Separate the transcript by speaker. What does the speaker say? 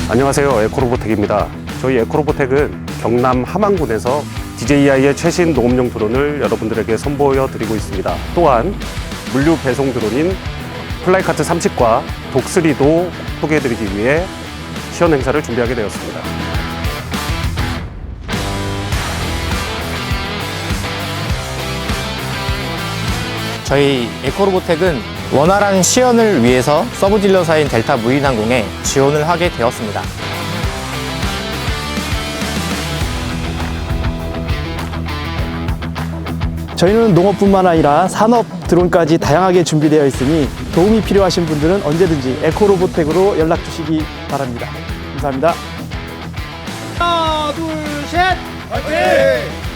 Speaker 1: 안녕하세요, 에코로보텍입니다. 저희 에코로보텍은 경남 함안군에서 DJI의 최신 농업용 드론을 여러분들에게 선보여 드리고 있습니다. 또한 물류 배송 드론인 플라이카트 30과 독3도 소개해 드리기 위해 시연 행사를 준비하게 되었습니다.
Speaker 2: 저희 에코로보텍은 원활한 시연을 위해서 서브딜러사인 델타무인항공에 지원을 하게 되었습니다.
Speaker 3: 저희는 농업뿐만 아니라 산업 드론까지 다양하게 준비되어 있으니 도움이 필요하신 분들은 언제든지 에코로보텍으로 연락 주시기 바랍니다. 감사합니다.
Speaker 4: 하나, 둘, 셋! 화이팅!